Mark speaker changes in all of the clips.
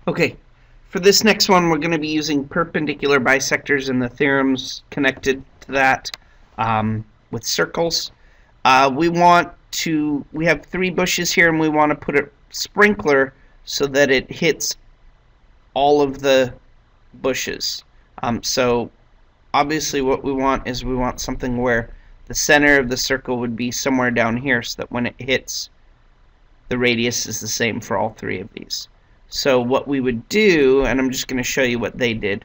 Speaker 1: Okay, for this next one, we're going to be using perpendicular bisectors and the theorems connected to that with circles. We have 3 bushes here, and we want to put a sprinkler so that it hits all of the bushes. So obviously what we want is something where the center of the circle would be somewhere down here so that when it hits, the radius is the same for all 3 of these. So what we would do, and I'm just going to show you what they did.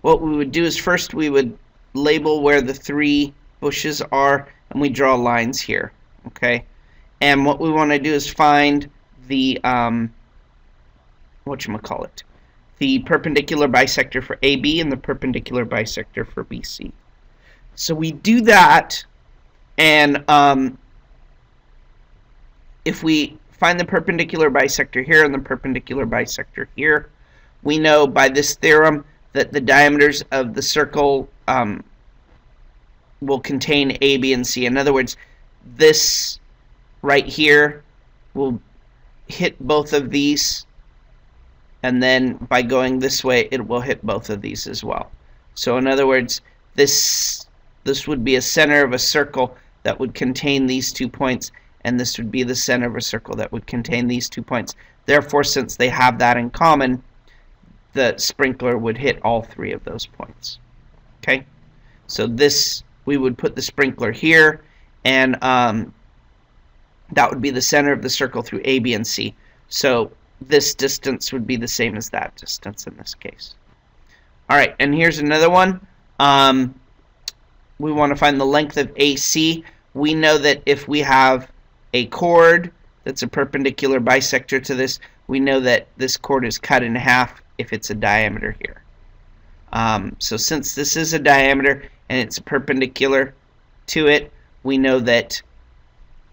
Speaker 1: What we would do is first we would label where the 3 bushes are, and we draw lines here. Okay, and what we want to do is find the the perpendicular bisector for AB and the perpendicular bisector for BC. So we do that, and if we find the perpendicular bisector here and the perpendicular bisector here, we know by this theorem that the diameters of the circle will contain A, B, and C. In other words, this right here will hit both of these, and then by going this way, it will hit both of these as well. So in other words, this would be a center of a circle that would contain these 2 points, and this would be the center of a circle that would contain these 2 points. Therefore, since they have that in common, the sprinkler would hit all 3 of those points. Okay, so we would put the sprinkler here, and that would be the center of the circle through A, B, and C. So this distance would be the same as that distance in this case. Alright, and here's another one. We want to find the length of AC. We know that if we have a chord that's a perpendicular bisector to this, we know that this chord is cut in half if it's a diameter here. So since this is a diameter and it's perpendicular to it, we know that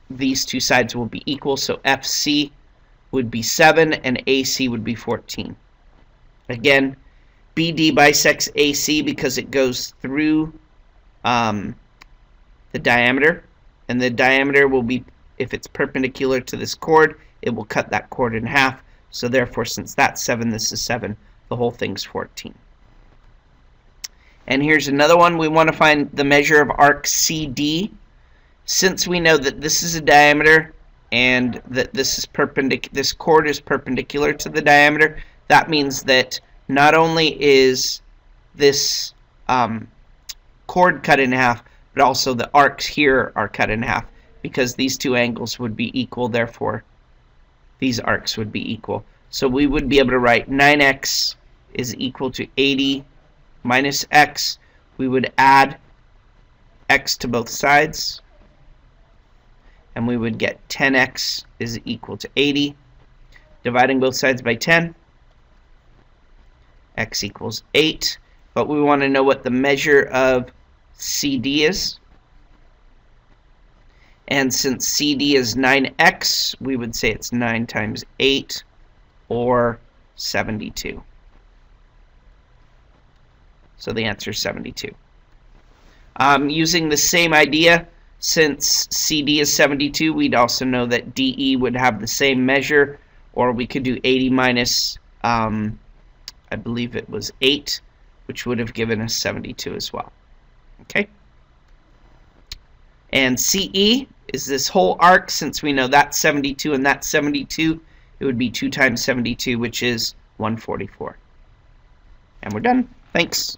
Speaker 1: these 2 sides will be equal, so FC would be 7 and AC would be 14. Again, BD bisects AC because it goes through the diameter, and the diameter will be, if it's perpendicular to this chord, it will cut that chord in half. So therefore, since that's 7, this is 7. The whole thing's 14. And here's another one. We want to find the measure of arc CD. Since we know that this is a diameter and that this chord is perpendicular to the diameter, that means that not only is this chord cut in half, but also the arcs here are cut in half, because these 2 angles would be equal, therefore these arcs would be equal. So we would be able to write 9x is equal to 80 minus x. We would add x to both sides, and we would get 10x is equal to 80. Dividing both sides by 10, x equals 8. But we want to know what the measure of CD is. And since CD is 9x, we would say it's 9 times 8, or 72. So the answer is 72. Using the same idea, since CD is 72, we'd also know that DE would have the same measure, or we could do 80 minus, I believe it was 8, which would have given us 72 as well. Okay? And CE is this whole arc. Since we know that's 72 and that's 72, it would be 2 times 72, which is 144. And we're done. Thanks.